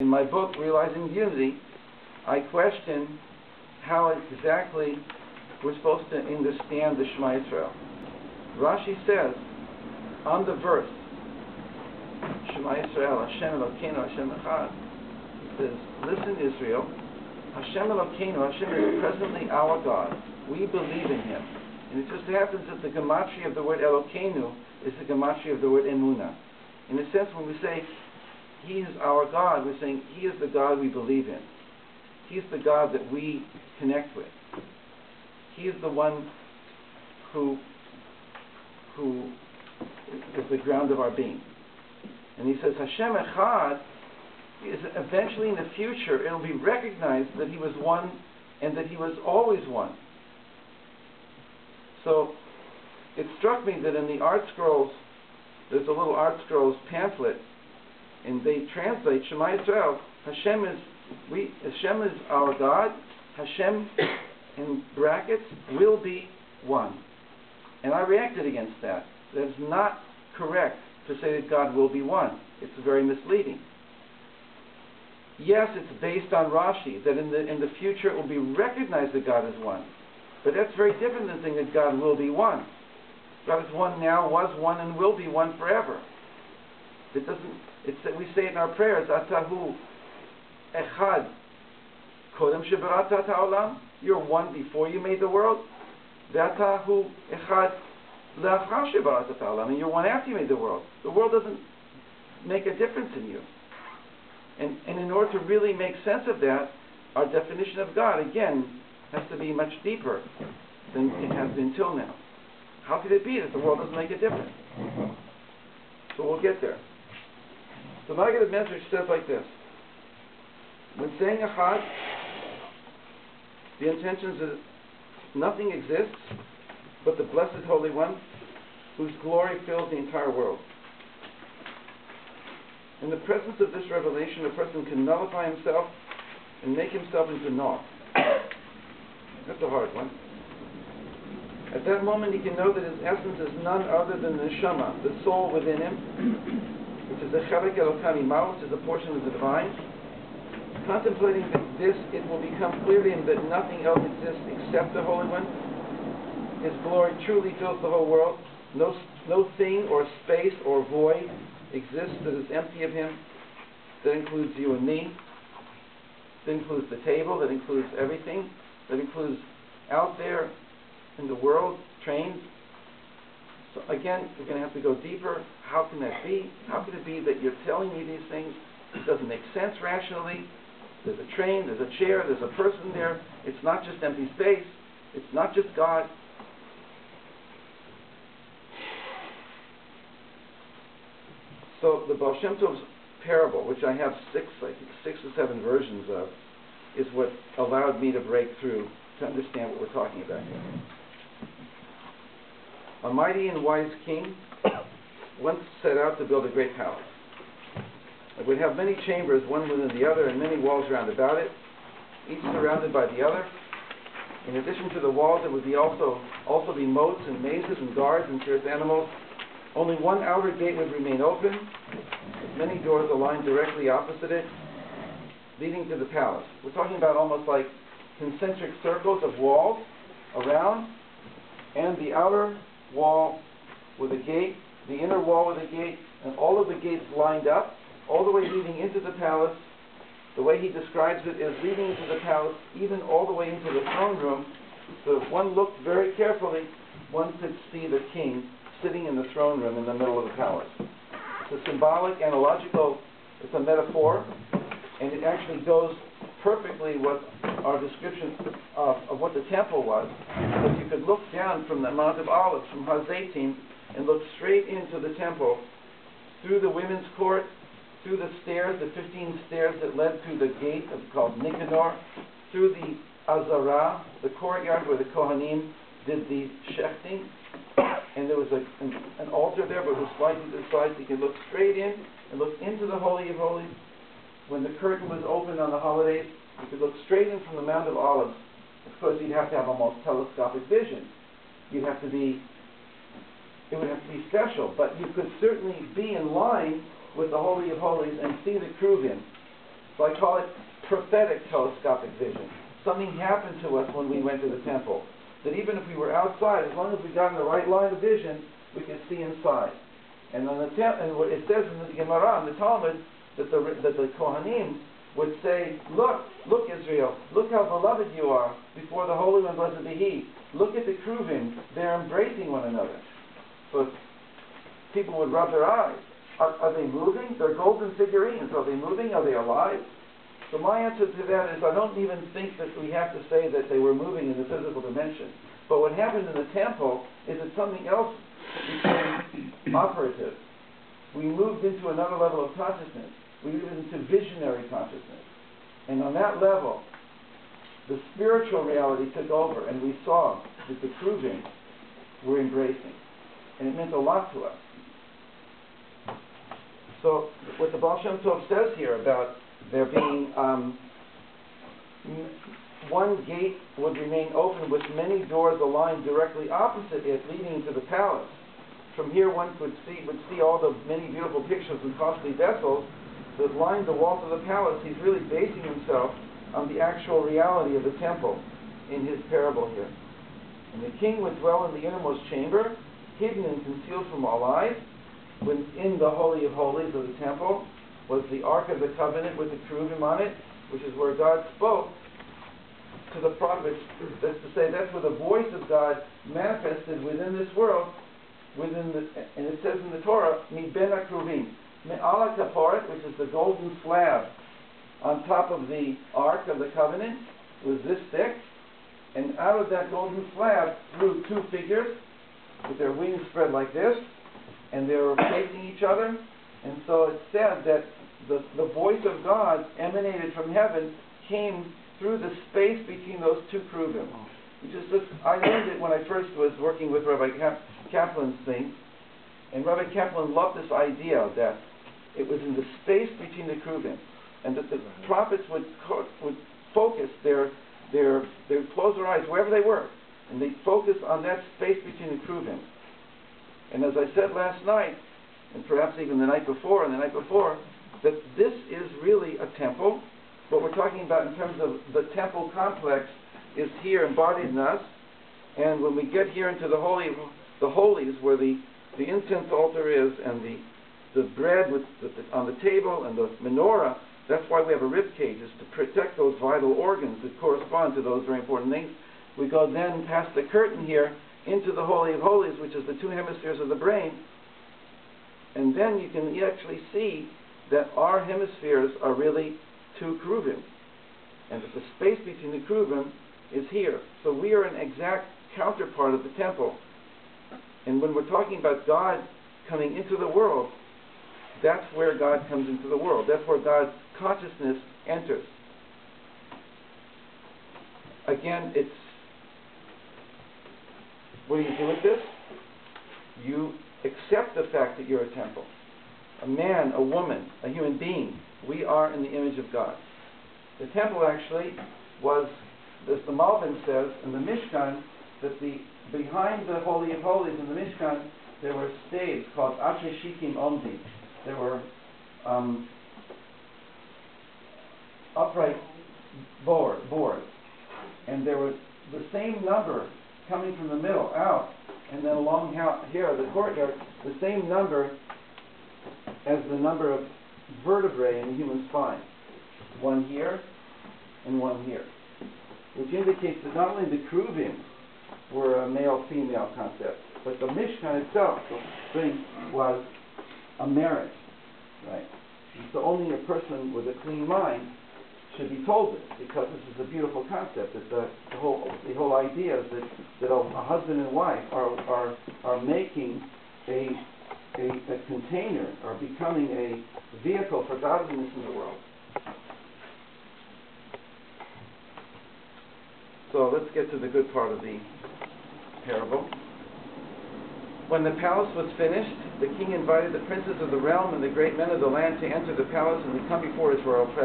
In my book, Realizing Unity, I question how exactly we're supposed to understand the Shema Yisrael. Rashi says, on the verse, Shema Yisrael, Hashem Elokeinu, Hashem Echad, it says, listen Israel, Hashem Elokeinu, Hashem is presently our God. We believe in Him. And it just happens that the gematria of the word Elokeinu is the gematria of the word Emunah. In a sense, when we say, He is our God, we're saying He is the God we believe in. He's the God that we connect with. He is the one who is the ground of our being. And he says, Hashem Echad is eventually in the future, it'll be recognized that He was one and that He was always one. So it struck me that in the Art Scrolls, there's a little Art Scrolls pamphlet, and they translate Shema Yisrael, Hashem is our God, Hashem, in brackets, will be one. And I reacted against that. That is not correct to say that God will be one. It's very misleading. Yes, it's based on Rashi, that in the future it will be recognized that God is one. But that's very different than saying that God will be one. God is one now, was one, and will be one forever. It doesn't. It's that we say it in our prayers, Atahu Echad Kodem Shebarata Ha'olam. You're one before you made the world. Ve'atahu Echad Le'achar Shebarata Ha'olam. And you're one after you made the world. The world doesn't make a difference in you. And in order to really make sense of that, our definition of God, again, has to be much deeper than it has been till now. How could it be that the world doesn't make a difference? So we'll get there. The Maggid message says like this. When saying Echad, the intention is that nothing exists but the Blessed Holy One, whose glory fills the entire world. In the presence of this revelation, a person can nullify himself and make himself into naught. That's a hard one. At that moment, he can know that his essence is none other than the neshama, the soul within him, which is the chelek elokani ma, which is a portion of the divine. Contemplating this, it will become clear to him that nothing else exists except the Holy One. His glory truly fills the whole world. No thing or space or void exists that is empty of Him. That includes you and me. That includes the table. That includes everything. That includes out there in the world, trains. So again, we're going to have to go deeper. How can that be? How can it be that you're telling me these things? It doesn't make sense rationally. There's a train, there's a chair, there's a person there. It's not just empty space. It's not just God. So the Baal Shem Tov's parable, which I have six or seven versions of, is what allowed me to break through to understand what we're talking about here. A mighty and wise king once set out to build a great palace. It would have many chambers, one within the other, and many walls round about it, each surrounded by the other. In addition to the walls, there would be also be moats and mazes and guards and fierce animals. Only one outer gate would remain open, with many doors aligned directly opposite it, leading to the palace. We're talking about almost like concentric circles of walls around, and the outer wall with a gate, the inner wall with a gate, and all of the gates lined up, all the way leading into the palace. The way he describes it is leading into the palace, even all the way into the throne room. So if one looked very carefully, one could see the king sitting in the throne room in the middle of the palace. It's a symbolic, analogical, it's a metaphor, and it actually goes perfectly with our description of what the temple was. Because you could look down from the Mount of Olives, from Har Zeitim, and look straight into the temple, through the women's court, through the stairs, the 15 stairs that led to the gate called Nicanor, through the Azara, the courtyard where the Kohanim did the shechting, and there was an altar there, but it was slightly to the side, so you could look straight in and look into the Holy of Holies. When the curtain was opened on the holidays, you could look straight in from the Mount of Olives. Of course, you'd have to have almost telescopic vision. It would have to be special, but you could certainly be in line with the Holy of Holies and see the Kruvim So I call it prophetic telescopic vision. Something happened to us when we went to the temple. That even if we were outside, as long as we got in the right line of vision, we could see inside. And on it says in the Gemara, in the Talmud, that the Kohanim would say, look Israel, look how beloved you are before the Holy One, blessed be He. Look at the Kruvim, they're embracing one another. So people would rub their eyes. Are they moving? They're golden figurines. Are they moving? Are they alive? So my answer to that is I don't even think that we have to say that they were moving in the physical dimension. But what happened in the temple is that something else became operative. We moved into another level of consciousness. We moved into visionary consciousness. And on that level, the spiritual reality took over, and we saw that the Kruvim were embracing. And it meant a lot to us. So what the Baal Shem Tov says here about there being one gate would remain open with many doors aligned directly opposite it leading to the palace. From here one would see all the many beautiful pictures and costly vessels that lined the walls of the palace. He's really basing himself on the actual reality of the temple in his parable here. And the king would dwell in the innermost chamber, hidden and concealed from all eyes. When in the Holy of Holies of the temple was the Ark of the Covenant with the Cherubim on it, which is where God spoke to the prophets. That's to say, that's where the voice of God manifested within this world, and it says in the Torah, Mi ben HaKruvim, Me'ala Kaporet, which is the golden slab on top of the Ark of the Covenant, was this thick, and out of that golden slab flew two figures with their wings spread like this, and they were facing each other. And so it said that the voice of God emanated from heaven, came through the space between those two Kruvim. I learned it when I first was working with Rabbi Kaplan's thing, and Rabbi Kaplan loved this idea that it was in the space between the Kruvim, and that the prophets would focus they'd close their eyes wherever they were, and they'd focus on that space between the Kruvim. And as I said last night, and perhaps even the night before, that this is really a temple. What we're talking about in terms of the temple complex is here embodied in us. And when we get here into the holies, where the incense altar is, and the bread on the table, and the menorah, that's why we have a rib cage, is to protect those vital organs that correspond to those very important things. We go then past the curtain here into the Holy of Holies, which is the two hemispheres of the brain, and then you can actually see that our hemispheres are really two Kruvim, and that the space between the Kruvim is here. So we are an exact counterpart of the temple. And when we're talking about God coming into the world, that's where God comes into the world. That's where God's consciousness enters. Again, what do you do with this? You accept the fact that you're a temple. A man, a woman, a human being. We are in the image of God. The temple actually was, as the Malbim says, in the Mishkan, that behind the Holy of Holies in the Mishkan, there were staves called Asher Shikim Omdi. There were upright boards. And there was the same number coming from the middle out, and then along here, the courtyard, the same number as the number of vertebrae in the human spine. One here and one here. Which indicates that not only the Kruvim were a male-female concept, but the Mishkan itself, the thing, was a marriage. Right? And so only a person with a clean mind should be told this, because this is a beautiful concept. That the whole idea is that a husband and wife are making a container, or becoming a vehicle for godliness in the world. So let's get to the good part of the parable. When the palace was finished, the king invited the princes of the realm and the great men of the land to enter the palace and to come before his royal presence.